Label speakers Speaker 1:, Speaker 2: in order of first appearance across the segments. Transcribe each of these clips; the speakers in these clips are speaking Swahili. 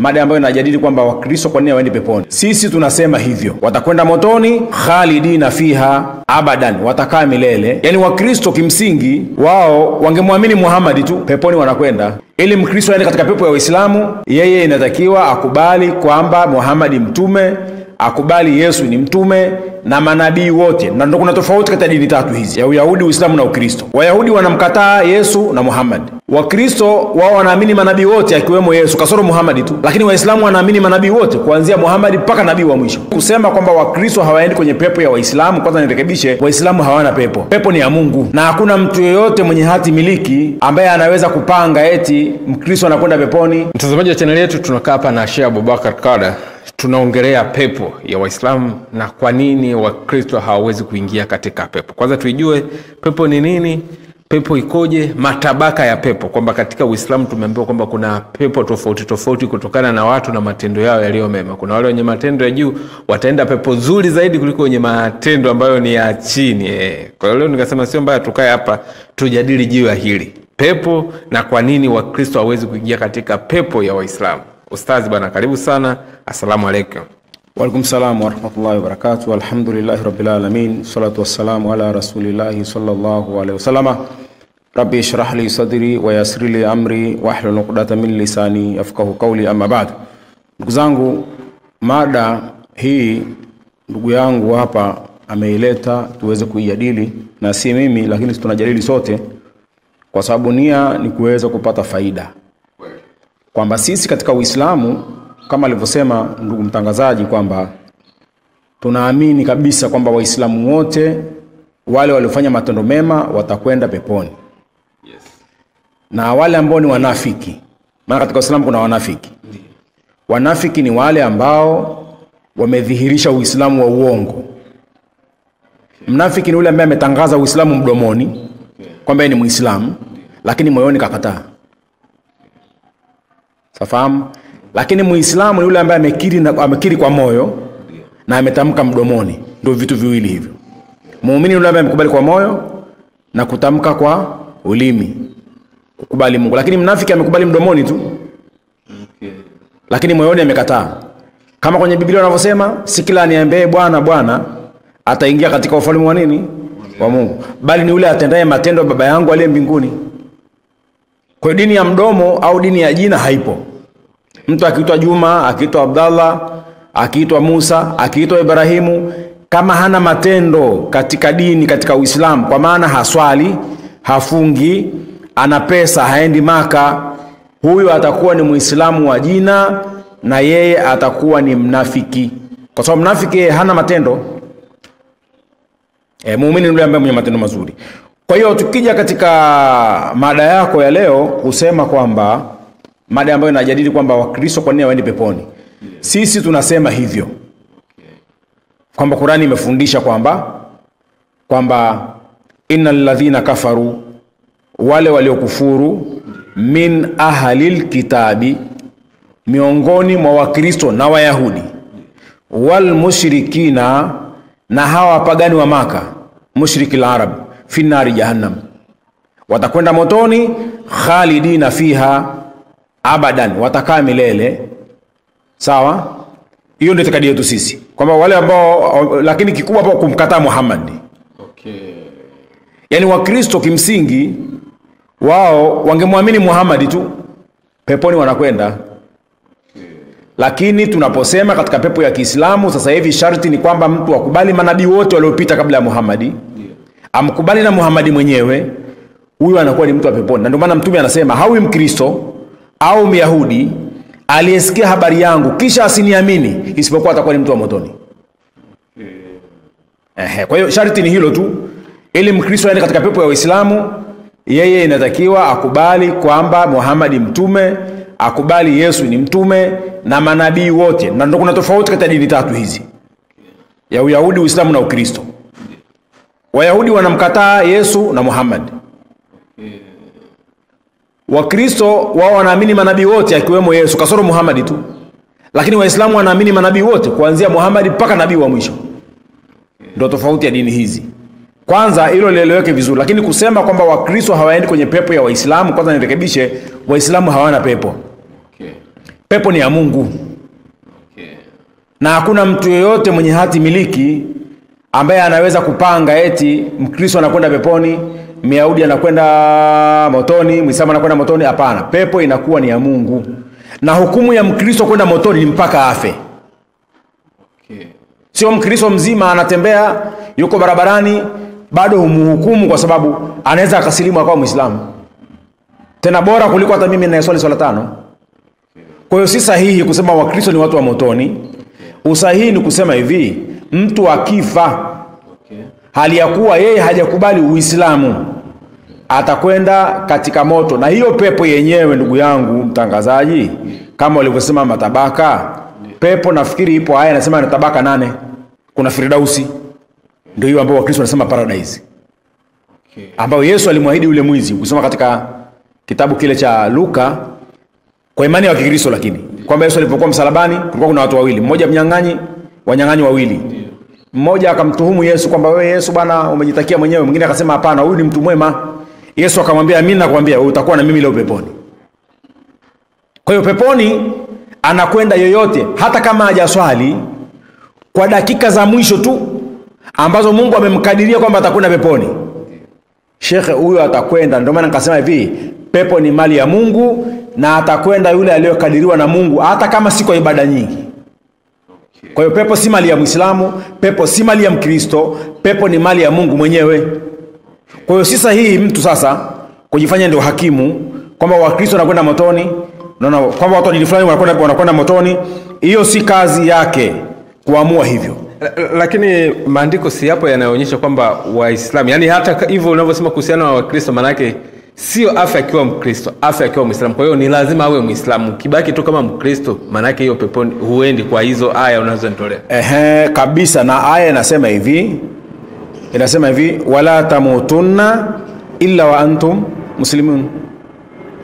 Speaker 1: Mada ambayo inajadili kwamba Wakristo kwa nini waende peponi. Sisi tunasema hivyo, watakwenda motoni khalidina fiha abadan, watakaa milele. Yani Wakristo kimsingi wao wangemwamini Muhammad tu, peponi wanakwenda. Ili Mkristo aende katika pepo ya Uislamu, yeye inatakiwa akubali kwamba Muhammad mtume, akubali Yesu ni mtume na manabii wote. Na ndio kuna tofauti kati ya dini tatu hizi, ya Uyahudi, Uislamu na Ukristo. Wayahudi wanamkataa Yesu na Muhammad. Wakristo wao wanaamini manabii wote akiwemo Yesu kasoro Muhammad tu. Lakini Waislamu wanaamini manabii wote kuanzia Muhammad mpaka nabii wa mwisho. Kusema kwamba Wakristo hawaendi kwenye pepo ya Waislamu, kwanza nirekebishe, Waislamu hawana pepo. Pepo ni ya Mungu. Na hakuna mtu yeyote mwenye hati miliki ambaye anaweza kupanga eti Mkristo anakwenda peponi.
Speaker 2: Mtazamaji wa channel yetu, tunakaa hapa na Sheikh Abubakar Kada. Tunaongelea pepo ya Waislamu na kwa nini Wakristo hawawezi kuingia katika pepo. Kwanza tuijue pepo ni nini, pepo ikoje, matabaka ya pepo. Kwamba katika Uislamu tumeambiwa kwamba kuna pepo tofauti tofauti kutokana na watu na matendo yao yaliyo mema. Kuna wale wenye matendo ya juu wataenda pepo nzuri zaidi kuliko wenye matendo ambayo ni ya chini. Kwa hiyo leo nikasema sio mbaya tukae hapa tujadili juu ya hili. Pepo na kwa nini Wakristo hawawezi kuingia katika pepo ya Waislamu. Ustazi bwana, karibu sana. Assalamu alaykum.
Speaker 1: Wa alaykum salaam wa rahmatullahi wa barakatuh. Alhamdulillahi rabbil alamin. Salatu wassalamu ala rasulillahi sallallahu alayhi wasallam. Rabbi shrah li sadri wa yassir li amri wa hlul 'uqdatan min lisani yafqahu qawli, amma ba'd. Ndugu zangu, mada hii ndugu yangu hapa ameileta tuweze kuijadili, na si mimi lakini tunajadili sote, kwa sababu nia ni kuweza kupata faida. Kwamba sisi katika Uislamu kama alivyosema ndugu mtangazaji kwamba tunaamini kabisa kwamba Waislamu wote wale waliofanya matendo mema watakwenda peponi. Yes. Na wale ambao ni wanafiki, maana katika Uislamu kuna wanafiki. Wanafiki ni wale ambao wamedhihirisha Uislamu wa uongo. Mnafiki ni yule ambaye ametangaza Uislamu mdomoni kwamba yeye ni Muislamu, lakini moyoni kakataa. Safahamu? Lakini Muislamu ni yule ambaye amekiri kwa moyo na ametamka mdomoni. Ndio vitu viwili hivyo. Muumini ni yule ambaye amekubali kwa moyo na kutamka kwa ulimi, kukubali Mungu. Lakini mnafiki amekubali mdomoni tu, lakini moyoni amekataa. Kama kwenye Biblia wanavyosema, si kila aniambie Bwana Bwana ataingia katika ufalme wa nini? Wa Mungu, bali ni yule atendaye matendo ya Baba yangu aliye mbinguni. Kwa dini ya mdomo au dini ya jina haipo. Mtu akiitwa Juma, akiitwa Abdallah, akiitwa Musa, akiitwa Ibrahimu, kama hana matendo katika dini, katika Uislamu, kwa maana haswali, hafungi, ana pesa, haendi Maka, huyo atakuwa ni Muislamu wa jina na yeye atakuwa ni mnafiki. Kwa sababu mnafiki hana matendo. Muumini ni yule ambaye mwenye matendo mazuri. Kwa hiyo tukija katika mada yako ya leo kusema kwamba mada ambayo inajadili kwamba Wakristo kwa nini waende peponi. Sisi tunasema hivyo. Kwamba Qur'ani imefundisha kwamba innal ladhina kafaru, wale waliokufuru, min ahlil kitabi, miongoni mwa Wakristo na Wayahudi, wal mushrikina, na hawa pagani wa Maka, mushrikil arab, fi nari jahannam, watakwenda motoni khalidina fiha abadan, watakaa milele. Sawa? Hiyo ndio itikadi yetu sisi, kwamba wale ambao, lakini kikubwa hapo kumkataa Muhammad. Yani Wakristo kimsingi wao wangemwamini Muhammad tu, peponi wanakwenda. Lakini tunaposema katika pepo ya Kiislamu sasa hivi, sharti ni kwamba mtu akubali manabii wote waliopita kabla ya Muhammad, amkubali na Muhammad mwenyewe, huyo anakuwa ni mtu wa peponi. Na ndio maana Mtume anasema hawi Mkristo au Myahudi aliyesikia habari yangu kisha asiniamini, isipokuwa atakuwa ni mtu wa motoni. Kwa hiyo sharti ni hilo tu. Ili Mkristo aende katika pepo ya Uislamu, yeye inatakiwa akubali kwamba Muhammad mtume, akubali Yesu ni mtume na manabii wote. Na ndio kuna tofauti kati ya dini tatu hizi, ya Uyahudi, Uislamu na Ukristo. Wayahudi wanamkataa Yesu na Muhammad. Wakristo wao wanaamini manabii wote akiwemo Yesu kasoro Muhammad tu. Lakini Waislamu wanaamini manabii wote kuanzia Muhammad mpaka nabii wa mwisho. Ndio tofauti ya dini hizi. Kwanza hilo lieleweke vizuri. Lakini kusema kwamba Wakristo hawaendi kwenye pepo ya Waislamu, kwanza nirekebishe, Waislamu hawana pepo. Pepo ni ya Mungu.
Speaker 2: Okay.
Speaker 1: Na hakuna mtu yeyote mwenye hati miliki ambaye anaweza kupanga eti Mkristo anakwenda peponi, Myahudi anakwenda motoni, Muislamu anakwenda motoni. Hapana, pepo inakuwa ni ya Mungu. Na hukumu ya Mkristo kwenda motoni ni mpaka afe.
Speaker 2: Okay.
Speaker 1: Sio Mkristo mzima anatembea yuko barabarani bado humhukumu kwa sababu anaweza akasilimu akawa Muislamu. Tena bora kuliko hata mimi ninayeswali swala 5. Kwa hiyo si sahihi kusema Wakristo ni watu wa motoni. Usahihi ni kusema hivi, mtu akifa hali ya kuwa yeye hajakubali Uislamu atakwenda katika moto. Na hiyo pepo yenyewe, ndugu yangu mtangazaji, kama walivyosema matabaka, pepo nafikiri ipo aya inasema ni tabaka 8. Kuna Firdausi, ndio hiyo ambayo Wakristo wanasema paradise, ambayo Yesu alimwahidi yule mwizi. Kusoma katika kitabu kile cha Luka, kwa imani ya Kikristo, lakini kwamba Yesu alipokuwa msalabani kulikuwa kuna watu wawili, mmoja mnyang'anyi, wanyang'anyi wawili. Mmoja akamtuhumu Yesu kwamba wewe Yesu bwana umejitakia mwenyewe. Mwingine akasema hapana, huyu ni mtu mwema. Yesu akamwambia mimi nakwambia utakuwa na mimi leo peponi. Kwa hiyo peponi anakwenda yoyote hata kama hajaswali, kwa dakika za mwisho tu ambazo Mungu amemkadiria kwamba atakwenda peponi, shekhe huyo atakwenda. Ndio maana nikasema hivi, pepo ni mali ya Mungu na atakwenda yule aliyokadiriwa na Mungu hata kama si kwa ibada nyingi. Kwa hiyo pepo si mali ya Muislamu, pepo si mali ya Mkristo, pepo ni mali ya Mungu mwenyewe. Kwa hiyo si sahihi mtu sasa kujifanya ndio hakimu kwamba Wakristo wanakwenda motoni, unaona kwamba watu wa dini fulani wanakwenda motoni. Hiyo si kazi yake kuamua hivyo.
Speaker 2: Lakini maandiko si hapo yanayoonyesha kwamba Waislamu, yani hata hivyo unavyosema kuhusiana na Wakristo, maana yake sio afya akiwa Mkristo, afya akiwa Muislamu. Kwa hiyo ni lazima awe Muislamu. Kibaki tu kama Mkristo, maana yake hiyo peponi huendi kwa hizo aya unazonitolea.
Speaker 1: Kabisa. Na aya inasema hivi, wala tamutunna illa wa antum muslimun,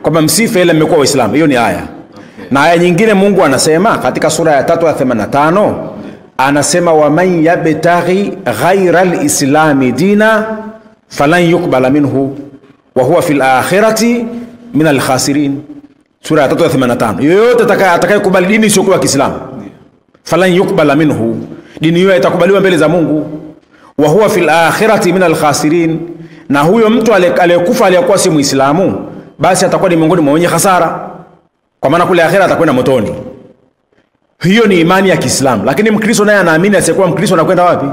Speaker 1: kwamba msife ila mmekuwa Waislamu. Hiyo ni aya. Okay. Na aya nyingine Mungu anasema katika sura ya 3:85, anasema wa man yabtaghi ghayra al-islami dina falan yuqbala minhu wa huwa fil akhirati min al-khasirin. Sura ya 3:85. Yoyote atakayekubali dini isiyo kwa Kiislamu, falan yuqbala minhu, dini hiyo itakubaliwa mbele za Mungu, wa huwa fil akhirati min al-khasirin, na huyo mtu aliyekufa aliyakuwa si Muislamu basi atakuwa ni miongoni mwa wenye hasara, kwa maana kule akhira atakwenda motoni. Hiyo ni imani ya Kiislamu. Lakini Mkristo naye anaamini asiyekuwa Mkristo anakwenda wapi?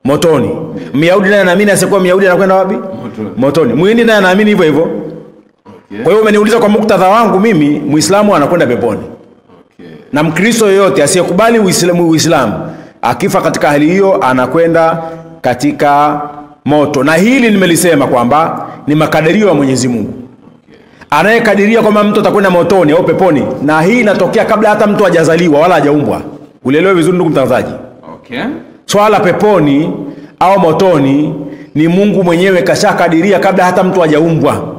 Speaker 1: Motoni. Myahudi naye anaamini asiyekuwa Myahudi anakwenda wapi? Motoni. Muhindi naye anaamini hivyo hivyo. Okay. Kwa hiyo umeniuliza kwa muktadha wangu mimi, Muislamu anakwenda peponi. Okay. Na Mkristo yoyote asiyekubali Uislamu akifa katika hali hiyo anakwenda katika moto. Na hili nimelisema kwamba ni makadirio ya Mwenyezi Mungu. Anayekadiria kwamba mtu atakwenda motoni au peponi, na hii inatokea kabla hata mtu hajazaliwa wala hajaumbwa. Ulielewe vizuri ndugu mtazamaji.
Speaker 2: Okay.
Speaker 1: Swala peponi au motoni ni Mungu mwenyewe kashakadiria kabla hata mtu hajaumbwa.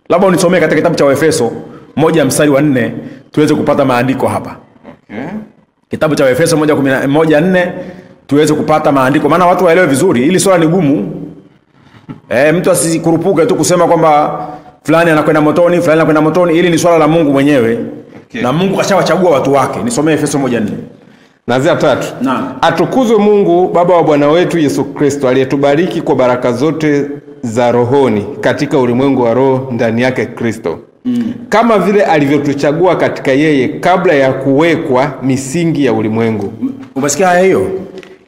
Speaker 1: Labda unisomee katika kitabu cha Waefeso 1:4 tuweze kupata maandiko hapa.
Speaker 2: Okay.
Speaker 1: Kitabu cha Waefeso 1:4 tuweze kupata maandiko, maana watu waelewe vizuri. Hili swala ni gumu. Mtu asikurupuke tu kusema kwamba fulani anakwenda motoni, fulani anakwenda motoni. Hili ni swala la Mungu mwenyewe. Okay. Na Mungu kashawachagua watu wake. Nisomee Efeso 1:4.
Speaker 2: Naanzia 3.
Speaker 1: Naam.
Speaker 2: Atukuzwe Mungu Baba wa Bwana wetu Yesu Kristo, aliyetubariki kwa baraka zote za rohoni katika ulimwengu wa roho ndani yake Kristo. Kama vile alivyotuchagua katika yeye kabla ya kuwekwa misingi ya ulimwengu.
Speaker 1: Umesikia haya hiyo?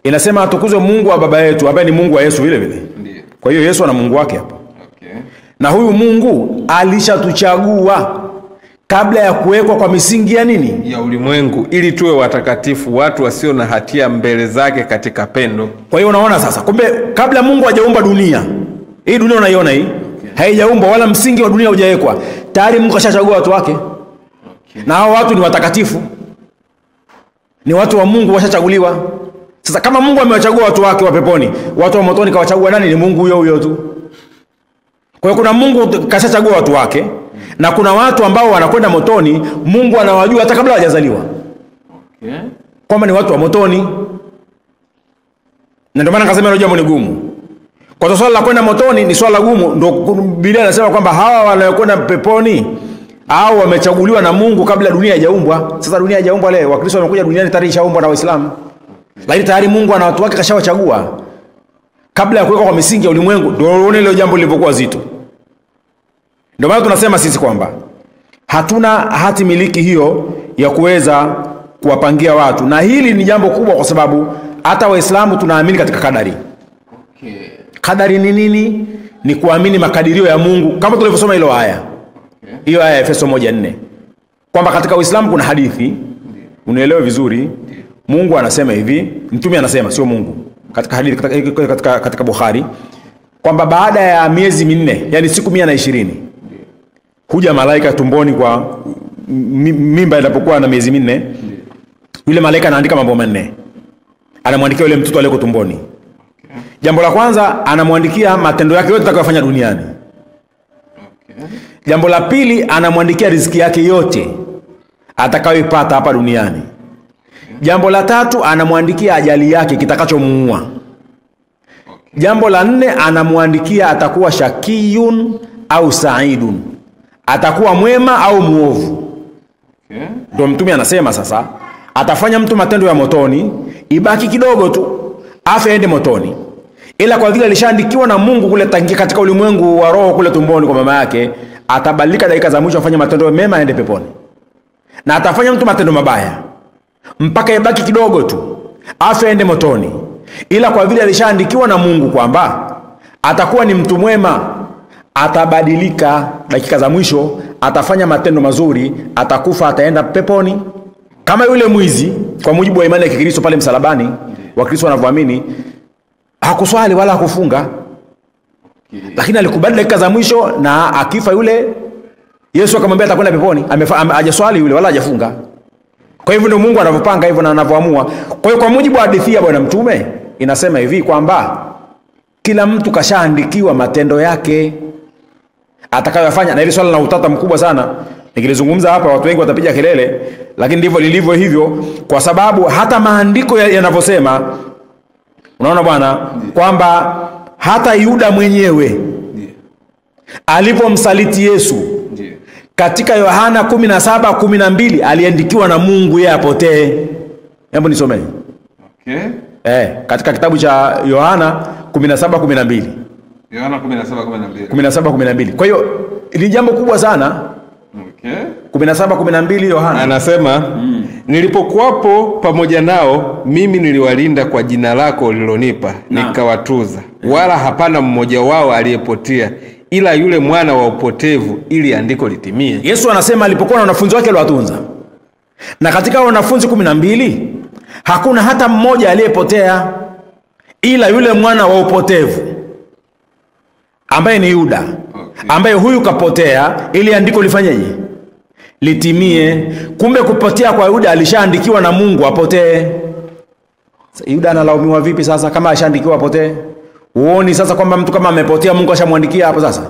Speaker 1: Inasema atukuzwe Mungu wa baba yetu, ambaye ni Mungu wa Yesu vile vile.
Speaker 2: Ndiyo.
Speaker 1: Kwa hiyo Yesu ana Mungu wake hapa.
Speaker 2: Okay.
Speaker 1: Na huyu Mungu alishatuchagua kabla ya kuwekwa kwa misingi ya nini?
Speaker 2: Ya ulimwengu, ili tuwe watakatifu, watu wasio na hatia mbele zake katika pendo.
Speaker 1: Kwa hiyo unaona sasa, kumbe kabla Mungu hajaumba dunia, hii dunia unaiona hii, okay, haijaumbwa wala msingi wa dunia hujawekwa, tayari Mungu kashachagua watu wake. Okay. Na hao watu ni watakatifu, ni watu wa Mungu, washachaguliwa. Sasa kama Mungu amewachagua watu wake wa peponi, watu wa motoni kawachagua nani? Ni Mungu huyo huyo tu. Kwa hiyo kuna Mungu kashachagua watu wake, na kuna watu ambao wanakwenda motoni, Mungu anawajua hata kabla hawajazaliwa.
Speaker 2: Okay.
Speaker 1: Kwamba ni watu wa motoni. Na ndio maana nikasema hilo jambo ni gumu. Kwa swala la kwenda motoni ni swala gumu, ndio Biblia inasema kwamba hawa wanaokwenda peponi au wamechaguliwa na Mungu kabla dunia haijaumbwa. Sasa dunia haijaumbwa leo, Wakristo wamekuja duniani tayari ishaumbwa na Waislamu. Lakini tayari Mungu ana watu wake kashawachagua kabla ya kuweka kwa misingi ya ulimwengu. Ndio unaona ile jambo lilivyokuwa zito. Ndio maana tunasema sisi kwamba hatuna hati miliki hiyo ya kuweza kuwapangia watu, na hili ni jambo kubwa kwa sababu hata Waislamu tunaamini katika kadari. Kadari ni nini? Ni kuamini makadirio ya Mungu kama tulivyosoma hilo aya. Hiyo aya ya Efeso 1:4. Kwamba katika Uislamu kuna hadithi, unaelewa vizuri. Mungu anasema hivi, mtume anasema, sio Mungu. Katika hadithi katika Bukhari kwamba baada ya miezi 4, yani siku 120, huja malaika tumboni kwa mimba inapokuwa na miezi 4. Yule malaika anaandika mambo manne. Anamwandikia yule mtoto aliyeko tumboni. Jambo la kwanza, anamwandikia matendo yake yote atakayofanya duniani. Jambo la pili, anamwandikia riziki yake yote atakayoipata hapa duniani. Jambo la tatu, anamwandikia ajali yake kitakachomuua. Jambo la 4, anamwandikia atakuwa shakiyun au saidun, atakuwa mwema au muovu. Ndio mtume anasema sasa atafanya mtu matendo ya motoni, ibaki kidogo tu afe aende motoni. Ila kwa vile alishaandikiwa na Mungu kule tangia katika ulimwengu wa roho kule tumboni kwa mama yake, atabadilika dakika za mwisho afanye matendo mema aende peponi. Na atafanya mtu matendo mabaya mpaka ibaki kidogo tu afe aende motoni. Ila kwa vile alishaandikiwa na Mungu kwamba atakuwa ni mtu mwema, atabadilika dakika za mwisho, atafanya matendo mazuri, atakufa ataenda peponi. Kama yule mwizi kwa mujibu wa imani ya Kikristo pale msalabani, Wakristo wanavyoamini, hakuswali wala hakufunga. Lakini alikubali dakika za mwisho, na akifa yule Yesu akamwambia atakwenda peponi. Hajaswali yule wala hajafunga. Kwa hivyo ndio Mungu anavyopanga hivyo na anavyoamua. Kwa hiyo kwa mujibu wa hadithi ya Bwana Mtume inasema hivi kwamba kila mtu kashaandikiwa matendo yake atakayofanya. Na ile swala la utata mkubwa sana, nikilizungumza hapa watu wengi watapiga kelele, lakini ndivyo lilivyo hivyo, kwa sababu hata maandiko yanavyosema, unaona bwana, kwamba hata Yuda mwenyewe alipomsaliti Yesu katika Yohana 17:12 aliandikiwa na Mungu yeye apotee. Hebu nisomee. Katika kitabu cha Yohana 17:12.
Speaker 2: Yohana 17:12.
Speaker 1: 17:12. Kwa hiyo ni jambo kubwa sana. 17:12 Yohana.
Speaker 2: Anasema, nilipokuwapo pamoja nao, mimi niliwalinda kwa jina lako ulilonipa, nikawatuza. Wala hapana mmoja wao aliyepotea, ila yule mwana wa upotevu, ili andiko litimie.
Speaker 1: Yesu anasema alipokuwa na wanafunzi wake aliwatunza. Na katika wanafunzi 12 hakuna hata mmoja aliyepotea, ila yule mwana wa upotevu ambaye ni Yuda. Ambaye huyu kapotea ili andiko lifanyeje? Litimie. Kumbe kupotea kwa Yuda alishaandikiwa na Mungu apotee. Yuda analaumiwa vipi sasa kama alishaandikiwa apotee? Uoni sasa kwamba mtu kama amepotea Mungu ashamwandikia hapo sasa?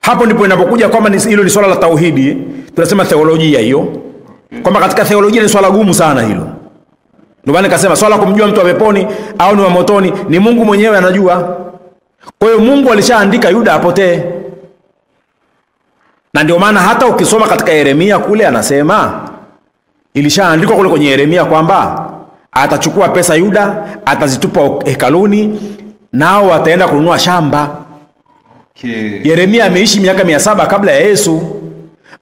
Speaker 1: Hapo ndipo inapokuja kwamba hilo ni swala la tauhidi. Tunasema theolojia hiyo. Kwamba katika theolojia ni swala gumu sana hilo. Ndio maana nikasema swala kumjua mtu wa peponi au ni wa motoni ni Mungu mwenyewe anajua. Kwa hiyo Mungu alishaandika Yuda apotee. Na ndio maana hata ukisoma katika Yeremia kule anasema ilishaandikwa kule kwenye Yeremia kwamba atachukua pesa Yuda, atazitupa hekaluni, nao wataenda kununua shamba. Yeremia ameishi miaka 700 kabla ya Yesu.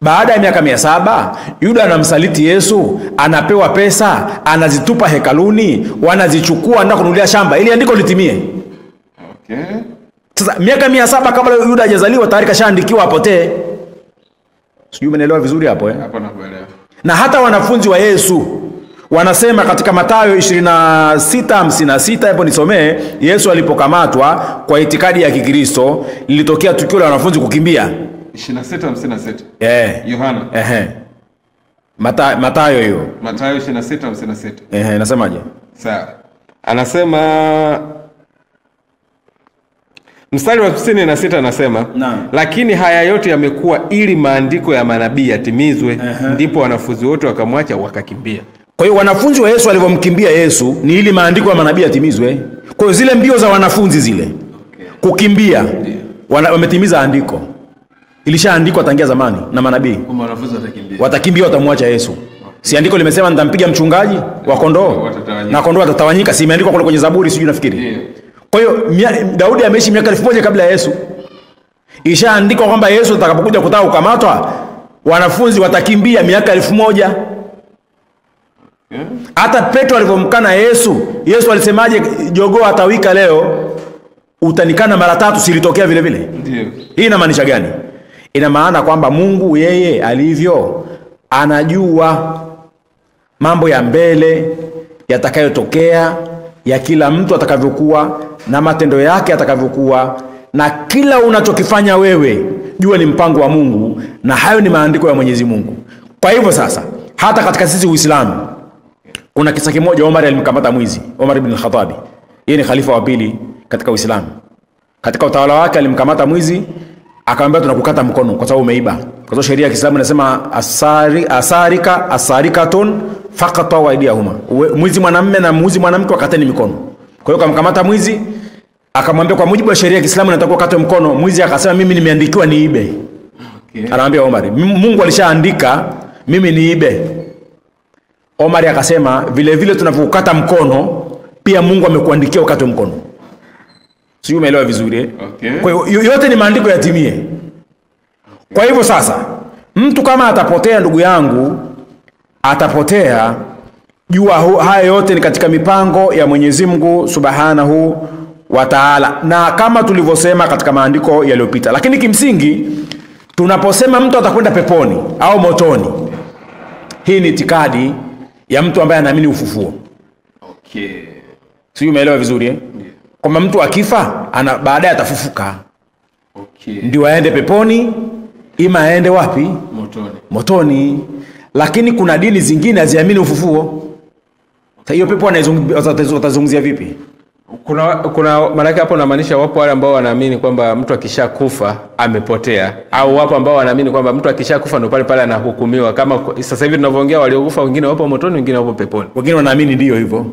Speaker 1: Baada ya miaka 700 Yuda anamsaliti Yesu, anapewa pesa, anazitupa hekaluni, wanazichukua na kununulia shamba ili andiko litimie. Sasa miaka 700 kabla Yuda hajazaliwa tayari kashaandikiwa apotee. Sijui umeelewa vizuri hapo
Speaker 2: Hapo nakuelewa.
Speaker 1: Na hata wanafunzi wa Yesu wanasema katika Mathayo 26:56, hapo nisomee, Yesu alipokamatwa kwa itikadi ya Kikristo, lilitokea tukio la wanafunzi kukimbia.
Speaker 2: 26:56. Yohana.
Speaker 1: Mathayo hiyo.
Speaker 2: Mathayo 26:56.
Speaker 1: Nasemaje?
Speaker 2: Sawa. Anasema mstari wa 56 anasema, lakini haya yote yamekuwa ili maandiko ya manabii yatimizwe. Ndipo wanafunzi wote wakamwacha wakakimbia.
Speaker 1: Kwa hiyo wanafunzi wa Yesu walivyomkimbia Yesu ni ili maandiko ya manabii yatimizwe. Kwa hiyo zile mbio za wanafunzi zile kukimbia wametimiza andiko. Ilishaandikwa tangia zamani na manabii.
Speaker 2: Kwamba wanafunzi watakimbia.
Speaker 1: Watakimbia, watamwacha Yesu. Si andiko limesema nitampiga mchungaji wa kondoo na kondoo watatawanyika? Si imeandikwa kule kwenye Zaburi sijui nafikiri. Kwa hiyo Daudi ameishi miaka 1000 kabla ya Yesu. Ishaandikwa kwamba Yesu atakapokuja kutaka kukamatwa, wanafunzi watakimbia miaka 1000. Hata Petro alipomkana Yesu, Yesu alisemaje? Jogoo atawika leo, utanikana mara 3. Silitokea vile vile.
Speaker 2: Ndio.
Speaker 1: Hii inamaanisha gani? Ina maana kwamba Mungu yeye alivyo anajua mambo ya mbele yatakayotokea, ya kila mtu atakavyokuwa na matendo yake atakavyokuwa, na kila unachokifanya wewe jua ni mpango wa Mungu, na hayo ni maandiko ya Mwenyezi Mungu. Kwa hivyo sasa, hata katika sisi Uislamu kuna kisa kimoja. Omar alimkamata mwizi, Omar ibn al-Khattab. Yeye ni khalifa wa pili katika Uislamu. Katika utawala wake alimkamata mwizi, akamwambia tunakukata mkono kwa sababu umeiba. Kwa sababu sheria ya Kiislamu inasema asarikatun faqata wa aydihuma, mwizi mwanamume na mwizi mwanamke wakateni mikono. Kwa hiyo akamkamata mwizi, akamwambia kwa mujibu wa sheria ya Kiislamu natakiwa ukatwe mkono. Mwizi akasema mimi nimeandikiwa niibe. Anaambia Omar, Mungu alishaandika mimi niibe. Omar akasema vile vile tunavyokata mkono pia Mungu amekuandikia ukatwe mkono. Sio, umeelewa vizuri? Kwa hiyo yote ni maandiko yatimie. Kwa hivyo sasa, mtu kama atapotea, ndugu yangu, atapotea, jua haya yote ni katika mipango ya Mwenyezi Mungu Subhanahu wa Ta'ala, na kama tulivyosema katika maandiko yaliyopita. Lakini kimsingi tunaposema mtu atakwenda peponi au motoni, hii ni itikadi ya mtu ambaye anaamini ufufuo. Sio, umeelewa vizuri? Kwamba mtu akifa baadaye atafufuka. Ndio aende peponi, ima aende wapi? Motoni. Lakini kuna dini zingine haziamini ufufuo. Sasa hiyo pepo watazungumzia vipi?
Speaker 2: Kuna maana hapo inamaanisha wapo wale ambao wanaamini kwamba mtu akishakufa amepotea, au wapo ambao wanaamini kwamba mtu akishakufa ndo pale pale anahukumiwa. Kama sasa hivi tunavyoongea, waliokufa wengine wapo motoni, wengine wapo peponi.
Speaker 1: Wengine wanaamini ndio hivyo.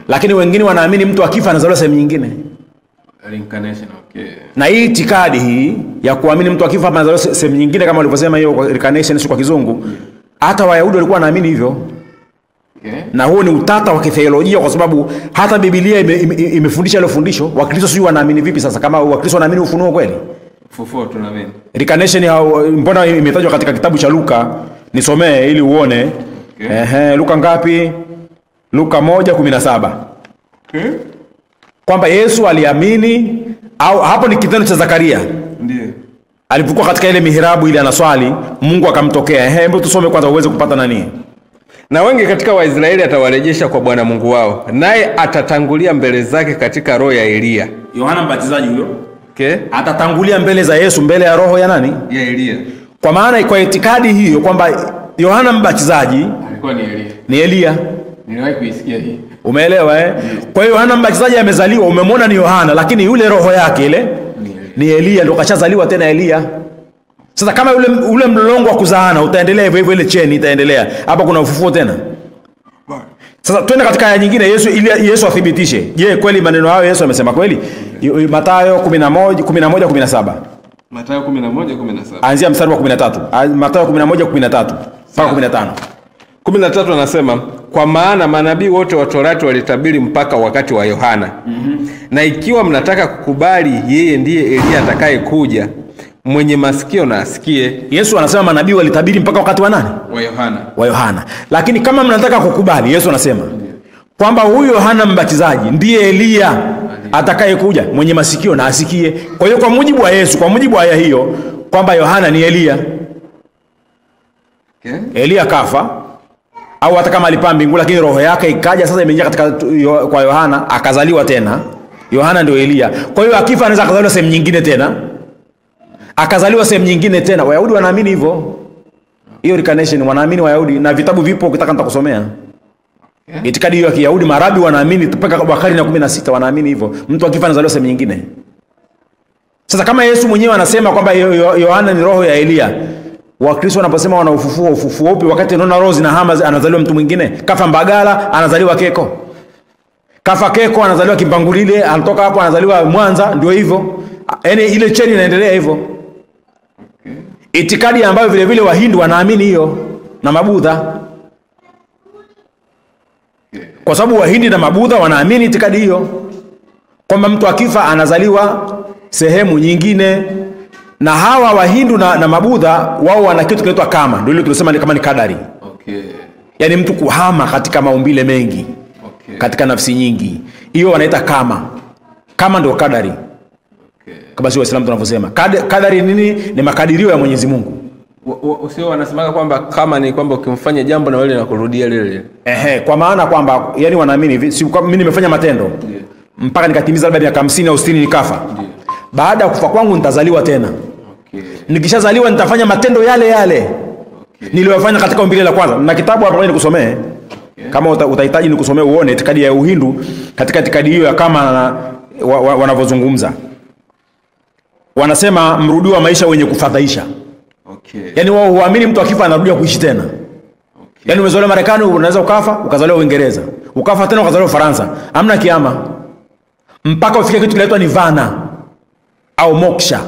Speaker 1: Lakini wengine wanaamini mtu akifa anazaliwa sehemu nyingine.
Speaker 2: Reincarnation.
Speaker 1: Na hii itikadi hii ya kuamini mtu akifa anazaliwa sehemu nyingine, kama walivyosema hiyo reincarnation sio kwa kizungu, hata Wayahudi walikuwa wanaamini hivyo. Na huo ni utata wa kitheolojia, kwa sababu hata Biblia imefundisha ile fundisho. Wakristo sio wanaamini vipi sasa? Kama Wakristo wanaamini ufunuo kweli,
Speaker 2: ufufuo tunaamini.
Speaker 1: Reincarnation mbona imetajwa katika kitabu cha Luka? Nisomee ili uone. Luka ngapi? Luka 1:17. Kwamba Yesu aliamini, au hapo ni kitendo cha Zakaria.
Speaker 2: Ndio.
Speaker 1: Alipokuwa katika ile mihirabu ile anaswali, Mungu akamtokea. Hebu tusome kwanza uweze kupata nani.
Speaker 2: Na wengi katika Waisraeli atawarejesha kwa Bwana Mungu wao, naye atatangulia mbele zake katika roho ya Elia.
Speaker 1: Yohana Mbatizaji huyo. Atatangulia mbele za Yesu, mbele ya roho ya nani?
Speaker 2: Ya Elia.
Speaker 1: Kwa maana kwa itikadi hiyo kwamba Yohana Mbatizaji
Speaker 2: alikuwa ni Elia.
Speaker 1: Ni Elia.
Speaker 2: Niliwahi kuisikia hii.
Speaker 1: Umeelewa Kwa hiyo Yohana Mbatizaji amezaliwa, umemwona ni Yohana, lakini yule roho yake ile ni Elia, ndio kashazaliwa tena Elia. Sasa kama ule mlolongo wa kuzaana utaendelea hivyo hivyo, ile cheni itaendelea, hapa kuna ufufuo tena. Sasa twende katika aya nyingine, Yesu athibitishe. Je, kweli maneno hayo Yesu amesema kweli? Mathayo 11:17.
Speaker 2: Mathayo 11:17.
Speaker 1: Anzia mstari wa 13. Mathayo 11:13 mpaka 15.
Speaker 2: 13 anasema, kwa maana manabii wote wa Torati walitabiri mpaka wakati wa Yohana. Na ikiwa mnataka kukubali yeye ndiye Elia atakaye kuja, mwenye masikio na asikie.
Speaker 1: Yesu anasema manabii walitabiri mpaka wakati wa nani? Wa Yohana. Lakini kama mnataka kukubali, Yesu anasema kwamba huyu Yohana Mbatizaji ndiye Elia atakaye kuja, mwenye masikio na asikie. Kwa hiyo kwa mujibu wa Yesu, kwa mujibu wa aya hiyo, kwamba Yohana ni Elia. Elia kafa, au hata kama alipaa mbinguni, lakini roho yake ikaja sasa imeingia katika kwa Yohana, akazaliwa tena. Yohana ndio Elia. Kwa hiyo akifa anaweza akazaliwa sehemu nyingine tena, akazaliwa sehemu nyingine tena. Wayahudi wanaamini hivyo. Hiyo reincarnation wanaamini Wayahudi, na vitabu vipo, ukitaka nitakusomea. Itikadi hiyo ya Kiyahudi, Marabi wanaamini mpaka Bakari na 16 wanaamini hivyo. Mtu akifa anazaliwa sehemu nyingine. Sasa kama Yesu mwenyewe anasema kwamba Yohana ni roho ya Elia, Wakristo wanaposema wana ufufuo upi wakati unaona roho zinahama, anazaliwa mtu mwingine? Kafa Mbagala anazaliwa Keko. Kafa Keko anazaliwa Kimbangulile, anatoka hapo anazaliwa Mwanza, ndio hivyo. Yaani ile cheni inaendelea hivyo. itikadi ambayo vile vile Wahindi wanaamini hiyo na Mabudha. Kwa sababu Wahindi na Mabudha wanaamini itikadi hiyo kwamba mtu akifa anazaliwa sehemu nyingine. Na hawa Wahindu na Mabudha wao wana kitu kinaitwa kama, ndio ile tunasema kama ni kadari. Yaani mtu kuhama katika maumbile mengi, katika nafsi nyingi. Hiyo wanaita kama. Kama ndio kadari. Kama si Waislamu tunavyosema. Kadari nini? Ni makadirio ya Mwenyezi Mungu.
Speaker 2: Usio wanasemaga kwamba kama ni kwamba ukimfanya jambo na wewe linakurudia lile.
Speaker 1: Kwa maana kwamba yani wanaamini hivi, si mimi nimefanya matendo mpaka nikatimiza labda miaka 50 au 60 nikafa. Baada ya kufa kwangu nitazaliwa tena. Nikishazaliwa nitafanya matendo yale yale niliyofanya katika umbile la kwanza. Na kitabu hapa nikusomee. Kama utahitaji nikusomee uone itikadi ya Uhindu katika itikadi hiyo ya kama wanavyozungumza. Wanasema mrudi wa maisha wenye kufadhaisha. Yaani wao huamini mtu akifa anarudia kuishi tena. Yaani umezaliwa Marekani unaweza ukafa, ukazaliwa Uingereza. Ukafa tena ukazaliwa Ufaransa. Hamna kiama. Mpaka ufike kitu kinaitwa nirvana au moksha.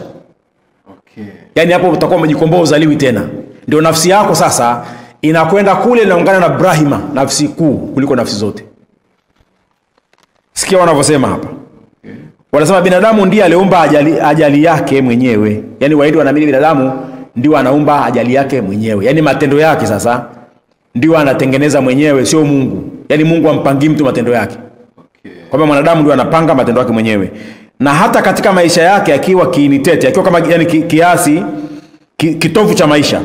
Speaker 1: Yaani hapo utakuwa umejikomboa uzaliwi tena. Ndio nafsi yako sasa inakwenda kule inaungana na Brahma, nafsi kuu kuliko nafsi zote. Sikia wanavyosema hapa. Wanasema binadamu ndiye aliumba ajali yake mwenyewe. Yaani Wahindi wanaamini binadamu ndio anaumba ajali yake mwenyewe. Yaani matendo yake sasa ndio anatengeneza mwenyewe, sio Mungu. Yaani Mungu hampangii mtu matendo yake. Kwamba mwanadamu ndio anapanga matendo yake mwenyewe. Na hata katika maisha yake akiwa kiinitete, akiwa kama yani kiasi kitovu cha maisha,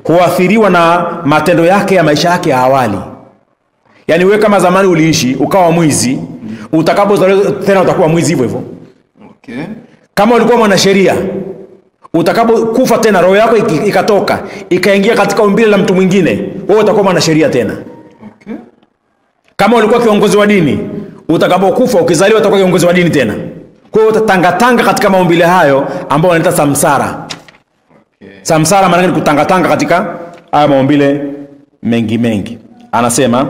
Speaker 1: huathiriwa na matendo yake ya maisha yake ya awali. Yaani wewe kama zamani uliishi ukawa mwizi, utakapozaliwa tena utakuwa mwizi hivyo hivyo. Kama ulikuwa mwanasheria, utakapokufa tena roho yako ikatoka ikaingia katika umbile la mtu mwingine, wewe utakuwa mwanasheria tena. Kama ulikuwa kiongozi wa dini, utakapokufa ukizaliwa utakuwa kiongozi wa dini tena. Kwa hiyo utatangatanga katika maumbile hayo ambao wanaita samsara. Samsara maana ni kutangatanga katika haya maumbile mengi. Anasema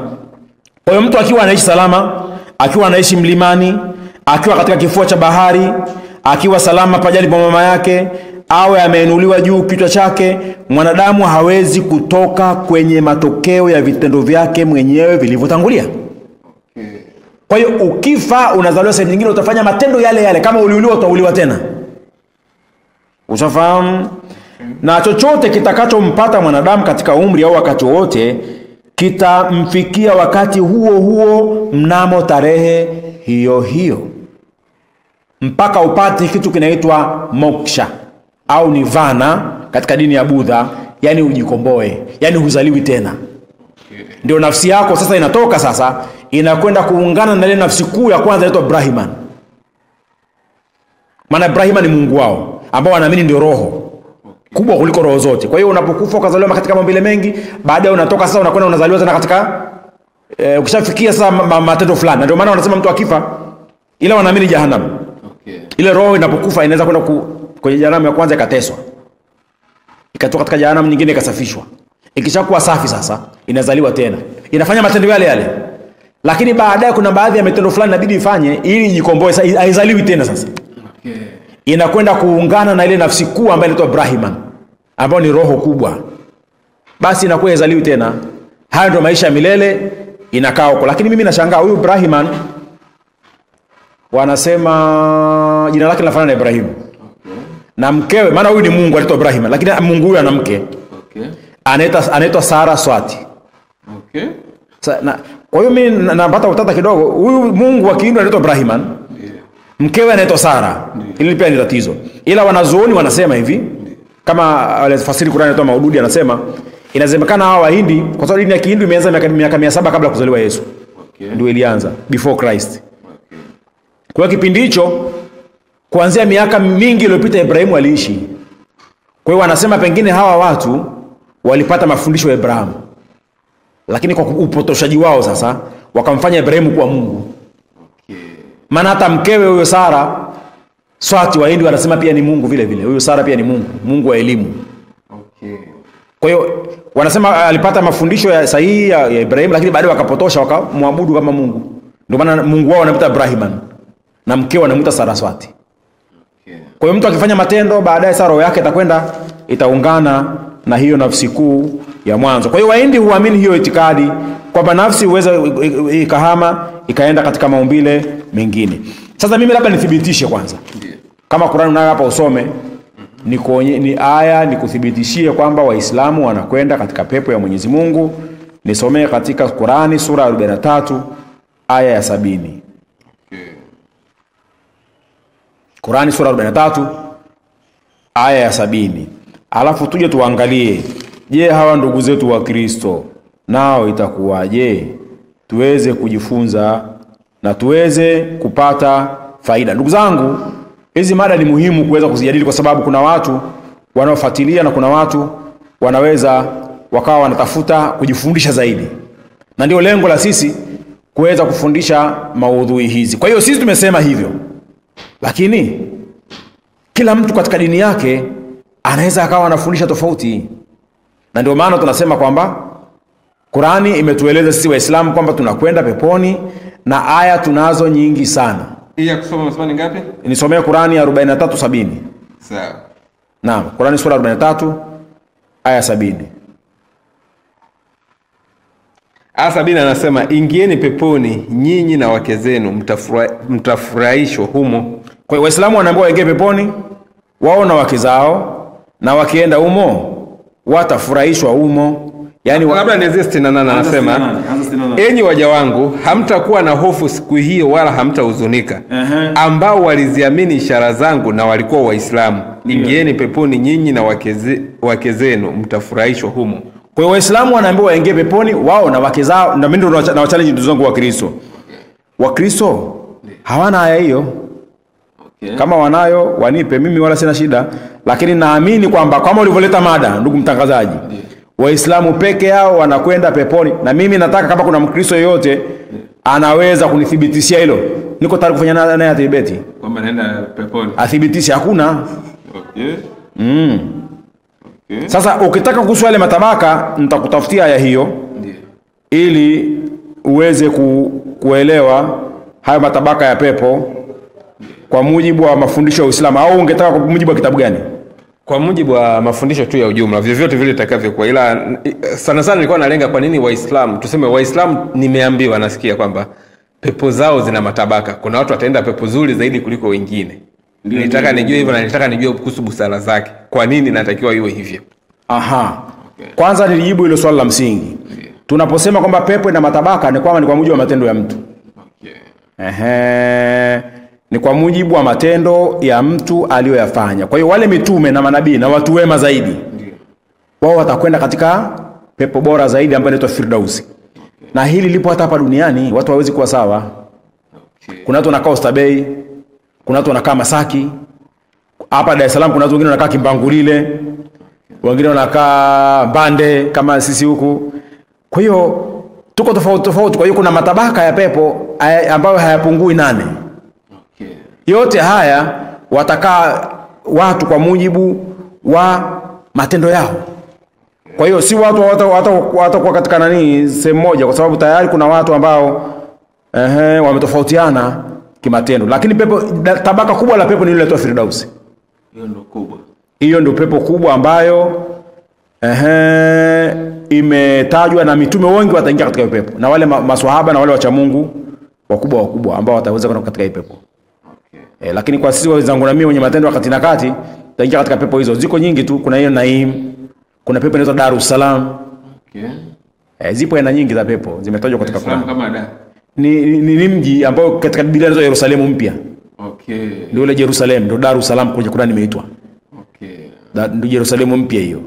Speaker 1: kwa hiyo mtu akiwa anaishi salama, akiwa anaishi mlimani, akiwa katika kifua cha bahari, akiwa salama pajali pa mama yake, awe ameinuliwa juu kichwa chake, mwanadamu hawezi kutoka kwenye matokeo ya vitendo vyake mwenyewe vilivyotangulia. Kwa hiyo ukifa unazaliwa sehemu nyingine, utafanya matendo yale yale. Kama uliuliwa utauliwa tena. Ushafahamu? Na chochote kitakachompata mwanadamu katika umri au wakati wote kitamfikia wakati huo mnamo tarehe hiyo. Mpaka upate kitu kinaitwa moksha au nirvana katika dini ya Buddha, yani ujikomboe, yani huzaliwi tena. Ndio nafsi yako sasa inatoka sasa inakwenda kuungana na ile nafsi kuu ya kwanza inaitwa Brahman. Maana Brahman ni Mungu wao ambao wanaamini ndio roho kubwa kuliko roho zote. Kwa hiyo unapokufa ukazaliwa katika maumbile mengi, baadaye unatoka sasa unakwenda unazaliwa tena katika ukishafikia sasa matendo fulani. Ndio maana wanasema mtu akifa ila wanaamini jahannam. Ile roho inapokufa inaweza kwenda kwenye jahannam ya kwanza ikateswa. Ikatoka katika jahannam nyingine ikasafishwa. Ikishakuwa safi sasa inazaliwa tena. Inafanya matendo yale yale. Lakini baadaye kuna baadhi ya matendo fulani inabidi ifanye ili ijikomboe, haizaliwi tena sasa. Inakwenda kuungana na ile nafsi kuu ambayo inaitwa Brahman, ambayo ni roho kubwa. Basi inakuwa haizaliwi tena. Hayo ndio maisha ya milele inakaa huko. Lakini mimi nashangaa huyu Brahman wanasema jina lake linafanana na Ibrahim. Na mkewe, maana huyu ni Mungu anaitwa Brahman, lakini Mungu huyu ana mke. Anaitwa Saraswati. Kwa hiyo mimi napata utata kidogo. Huyu Mungu wa Kihindu anaitwa Brahman. Mkewe anaitwa Sara. Hili pia ni tatizo. Ila wanazuoni wanasema hivi, kama alifasiri Qur'an anaitwa Maududi anasema inawezekana hawa Wahindi, kwa sababu dini ya Kihindu imeanza miaka 700 kabla kuzaliwa Yesu. Ndio ilianza before Christ. Kwa kipindi hicho kuanzia miaka mingi iliyopita Ibrahimu aliishi. Kwa hiyo wanasema pengine hawa watu walipata mafundisho ya Abraham. Lakini kwa upotoshaji wao sasa wakamfanya Ibrahimu kuwa Mungu. Maana hata mkewe huyo Sara Swati Wahindi wanasema pia ni Mungu vile vile. Huyo Sara pia ni Mungu, Mungu wa elimu. Kwa hiyo wanasema alipata mafundisho ya sahihi ya Ibrahim, lakini baadaye wakapotosha wakamwabudu kama Mungu. Ndio maana Mungu wao anamuita Brahman na mkewe anamuita Saraswati. Kwa hiyo mtu akifanya matendo baadaye Sara roho yake itakwenda itaungana na hiyo nafsi kuu ya mwanzo. Kwa hiyo Wahindi huamini hiyo itikadi kwamba nafsi huweza ikahama ikaenda katika maumbile mengine. Sasa mimi labda nithibitishe kwanza. Kama Qur'an unayo hapa usome, ni aya nikuthibitishie kwamba Waislamu wanakwenda katika pepo ya Mwenyezi Mungu. Nisomee katika Qur'ani sura 43 aya ya 70. Qur'ani sura 43 aya ya 70. Alafu tuje tuangalie, je, hawa ndugu zetu wa Kristo nao itakuwaje? Tuweze kujifunza na tuweze kupata faida. Ndugu zangu, hizi mada ni muhimu kuweza kuzijadili kwa sababu kuna watu wanaofuatilia na kuna watu wanaweza wakawa wanatafuta kujifundisha zaidi. Na ndio lengo la sisi kuweza kufundisha maudhui hizi. Kwa hiyo sisi tumesema hivyo. Lakini kila mtu katika dini yake anaweza akawa anafundisha tofauti. Na ndio maana tunasema kwamba Qur'ani imetueleza sisi Waislamu kwamba tunakwenda peponi na aya tunazo nyingi sana.
Speaker 2: Hii ya kusoma unasema ni ngapi?
Speaker 1: Nisomee Qur'ani ya 43:70.
Speaker 2: Sawa.
Speaker 1: Naam, Qur'ani sura 43 aya 70.
Speaker 2: Aya 70 anasema, ingieni peponi nyinyi na wake zenu mtafurahishwa humo.
Speaker 1: Kwa hiyo Waislamu wanaambiwa waingie peponi wao na wake zao, na wakienda humo watafurahishwa humo. Yani
Speaker 2: labda nianze 68 anasema, enyi waja wangu, hamtakuwa na hofu siku hiyo wala hamtahuzunika, ambao waliziamini ishara zangu na walikuwa Waislamu. Ingieni peponi nyinyi na wake zenu mtafurahishwa humo.
Speaker 1: Kwa hiyo Waislamu wanaambiwa waingie peponi wao na wake zao. Na mimi ndo na challenge ndugu zangu wa Kristo. Wa Kristo hawana aya hiyo. Kama wanayo wanipe, mimi wala sina shida. Lakini naamini kwamba kama ulivyoleta mada, ndugu mtangazaji, Waislamu peke yao wanakwenda peponi. Na mimi nataka kama kuna Mkristo yote anaweza kunithibitishia hilo, niko tayari kufanya naye atibeti
Speaker 2: kwamba naenda peponi.
Speaker 1: Athibitishe hakuna.
Speaker 2: Okay.
Speaker 1: Okay. Sasa ukitaka kuhusu yale matabaka nitakutafutia aya hiyo. Ndiyo. Ili uweze kuelewa hayo matabaka ya pepo kwa mujibu wa mafundisho ya Uislamu, au ungetaka kwa mujibu wa kitabu gani?
Speaker 2: Kwa mujibu wa mafundisho tu ya ujumla, vyovyote vile itakavyokuwa. Ila sana sana nilikuwa nalenga kwa nini Waislamu, tuseme Waislamu, nimeambiwa nasikia kwamba pepo zao zina matabaka. Kuna watu wataenda pepo nzuri zaidi kuliko wengine. Nilitaka nijue hivyo, na nilitaka nijue kuhusu busara zake. Kwa nini natakiwa iwe hivyo?
Speaker 1: Aha. Okay. Kwanza nilijibu hilo swali la msingi. Okay. Tunaposema kwamba pepo ina matabaka ni kwamba ni kwa mujibu wa matendo ya mtu. Okay. Ni kwa mujibu wa matendo ya mtu aliyoyafanya. Kwa hiyo wale mitume na manabii na watu wema zaidi, wao watakwenda katika pepo bora zaidi ambayo inaitwa Firdausi. Okay. Na hili lipo hata hapa duniani, watu hawezi kuwa sawa. Okay. Kuna watu wanakaa Oysterbay, kuna watu wanakaa Masaki. Hapa Dar es Salaam kuna watu wengine wanakaa Kimbangulile, wengine wanakaa Bande kama sisi huku. Kwa hiyo tuko tofauti. Kwa hiyo kuna matabaka ya pepo ambayo hayapungui 8. Okay. Yote haya watakaa watu kwa mujibu wa matendo yao. Kwa hiyo si watu watakuwa katika sehemu moja, kwa sababu tayari kuna watu ambao wametofautiana kimatendo. Lakini pepo, tabaka kubwa la pepo ni ile inaitwa Firdausi.
Speaker 2: Hiyo ndio kubwa.
Speaker 1: Hiyo ndio pepo kubwa ambayo imetajwa na mitume wengi wataingia katika hiyo pepo. Na wale maswahaba na wale wacha Mungu wakubwa ambao wataweza kwenda katika hiyo pepo. Okay. Lakini kwa sisi wenzangu na mimi wenye matendo wakati na kati, tutaingia katika pepo hizo. Ziko nyingi tu, kuna hiyo Naim, kuna pepo inaitwa Darus Salam. Okay. Zipo aina nyingi za pepo zimetajwa katika Qur'an. Kama Dar. Ni mji ambao katika Biblia inaitwa Yerusalemu mpya. Okay. Ndio ile Jerusalem, ndio Darus Salam kwenye Qur'an imeitwa. Okay. Ndio Yerusalemu mpya hiyo.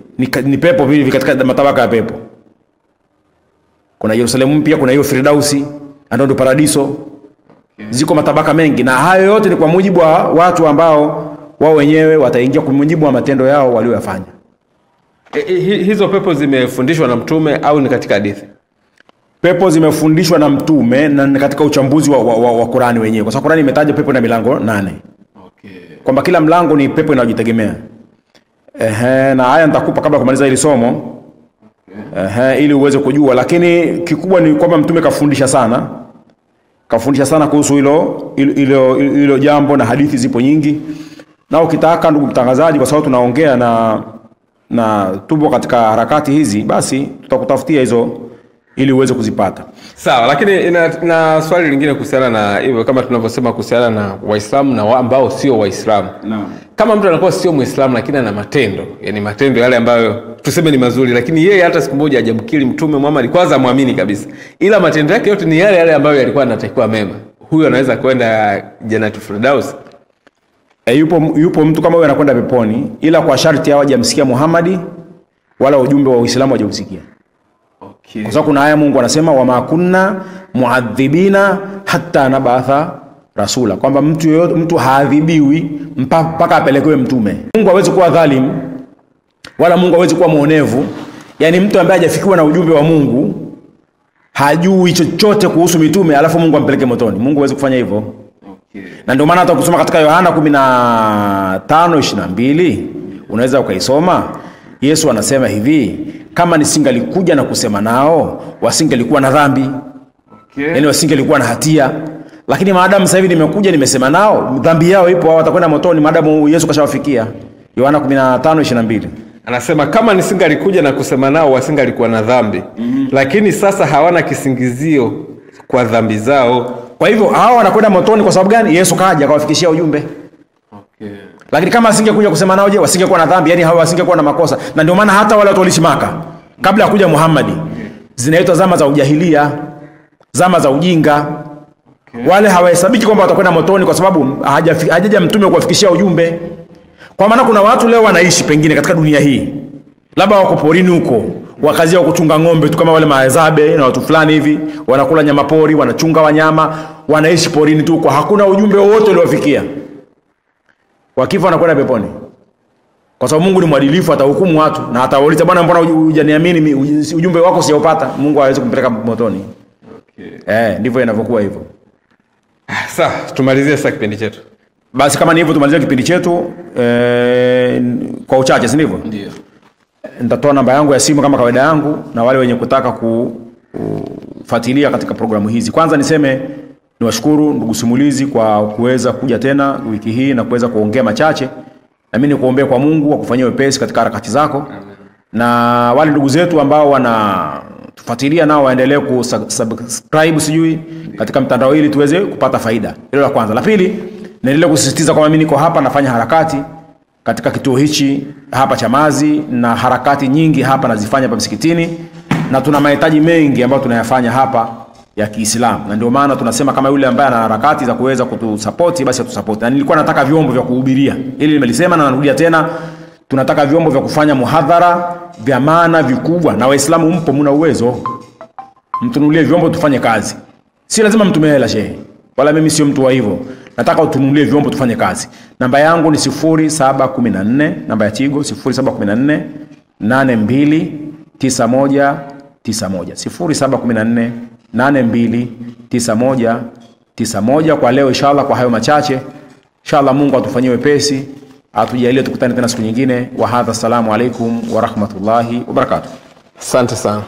Speaker 1: Ni pepo hivi katika matabaka ya pepo. Kuna Yerusalemu mpya, kuna hiyo Firdausi, ndio paradiso. Okay. Ziko matabaka mengi, na hayo yote ni kwa mujibu wa watu ambao wao wenyewe wataingia kwa mujibu wa matendo yao waliyofanya.
Speaker 2: Hizo pepo zimefundishwa na mtume au ni katika hadithi?
Speaker 1: Pepo zimefundishwa na mtume na katika uchambuzi wa Qur'ani wenyewe. Kwa sababu Qur'ani imetaja pepo na milango 8. Okay. Kwamba kila mlango ni pepo inayojitegemea. Na haya nitakupa kabla kumaliza hili somo. Okay. Ili uweze kujua, lakini kikubwa ni kwamba mtume kafundisha sana kuhusu hilo jambo, na hadithi zipo nyingi. Na ukitaka ndugu mtangazaji, kwa sababu tunaongea na na tupo katika harakati hizi, basi tutakutafutia hizo ili uweze kuzipata.
Speaker 2: Sawa, lakini na swali lingine kuhusiana na hivyo, kama tunavyosema kuhusiana na Waislamu na ambao sio Waislamu.
Speaker 1: Naam.
Speaker 2: Kama mtu anakuwa sio Muislamu lakini ana matendo, yani matendo yale ambayo tuseme ni mazuri, lakini yeye hata siku moja hajamkiri Mtume Muhammad, kwanza muamini kabisa, ila matendo yake yote ni yale ambayo yalikuwa yanatakiwa mema, huyo anaweza kwenda Jannatul Firdaus?
Speaker 1: Yupo mtu kama huyo anakwenda peponi, ila kwa sharti hawa hajamsikia Muhammad wala ujumbe wa Uislamu hajausikia.
Speaker 2: Okay.
Speaker 1: Kwa sababu kuna aya Mungu anasema wama kunna muadhibina hatta nabatha rasula, kwamba mtu haadhibiwi mpaka apelekewe mtume. Mungu hawezi kuwa dhalim wala Mungu hawezi kuwa muonevu. Yani mtu ambaye hajafikiwa na ujumbe wa Mungu, hajui chochote kuhusu mitume, alafu Mungu ampeleke motoni. Mungu hawezi kufanya hivyo.
Speaker 2: Okay.
Speaker 1: Na ndio maana hata kusoma katika Yohana 15:22 unaweza ukaisoma. Yesu anasema hivi, kama nisingalikuja na kusema nao, wasingelikuwa na dhambi.
Speaker 2: Okay.
Speaker 1: Yani wasingelikuwa na hatia. Lakini maadamu sasa hivi nimekuja nimesema nao, dhambi yao ipo, hao watakwenda motoni maadamu Yesu kashawafikia. Yohana 15:22.
Speaker 2: Anasema kama nisingalikuja na kusema nao wasingalikuwa na dhambi. Lakini sasa hawana kisingizio kwa dhambi zao.
Speaker 1: Kwa hivyo hao wanakwenda motoni kwa sababu gani? Yesu kaja akawafikishia ujumbe.
Speaker 2: Okay.
Speaker 1: Lakini kama asingekuja kusema nao, je, wasingekuwa na dhambi? Yani hao wasingekuwa na makosa. Na ndio maana hata wale watu waliishi Maka kabla ya kuja Muhammad, zinaitwa zama za ujahilia, zama za ujinga. Okay. Wale hawahesabiki kwamba watakwenda motoni kwa sababu hajaja mtume kuwafikishia ujumbe. Kwa maana kuna watu leo wanaishi pengine katika dunia hii, labda wako porini huko, wakazia kuchunga ng'ombe tu kama wale Mahezabe na watu fulani hivi, wanakula nyama pori, wanachunga wanyama, wanaishi porini tu, kwa hakuna ujumbe wote uliowafikia. Wakifa wanakwenda peponi. Kwa sababu Mungu ni mwadilifu, atahukumu watu na atawauliza, bwana mbona hujaniamini, ujumbe wako sijaupata? Mungu hawezi kumpeleka motoni. Okay. Ndivyo inavyokuwa hivyo.
Speaker 2: Sasa tumalizie sasa kipindi chetu.
Speaker 1: Basi kama ni hivyo tumalizie kipindi chetu kwa uchache, si ndivyo?
Speaker 2: Ndio.
Speaker 1: Nitatoa namba yangu ya simu kama kawaida yangu, na wale wenye kutaka kufuatilia katika programu hizi. Kwanza niseme niwashukuru ndugu simulizi kwa kuweza kuja tena wiki hii na kuweza kuongea machache. Na mimi nikuombea kwa Mungu akufanyie wepesi katika harakati zako. Amen. Na wale ndugu zetu ambao wanatufuatilia nao waendelee kusubscribe katika mtandao ili tuweze kupata faida. Hilo la kwanza. La pili, naendelea kusisitiza kwamba mimi niko hapa nafanya harakati katika kituo hichi hapa Chamazi, na harakati nyingi hapa nazifanya hapa msikitini, na tuna mahitaji mengi ambayo tunayafanya hapa ya Kiislamu. Na ndio maana tunasema kama yule ambaye ana harakati za kuweza kutusupport basi atusupport. Na nilikuwa nataka vyombo vya kuhubiria. Ili nimelisema na narudia tena, tunataka vyombo vya kufanya muhadhara vya maana vikubwa, na Waislamu mpo mna uwezo. Mtunulie vyombo tufanye kazi. Si lazima mtumie hela shehe. Wala mimi sio mtu wa hivyo. Nataka utunulie vyombo tufanye kazi. Namba yangu ni 0714, namba ya Tigo 0714 82 91 91. 0714 82 91 91. Kwa leo inshallah, kwa hayo machache inshallah, Mungu atufanyie wepesi, atujalie tukutane tena siku nyingine. Wa hadha, assalamu alaikum wa rahmatullahi wa barakatuh.
Speaker 2: Asante sana.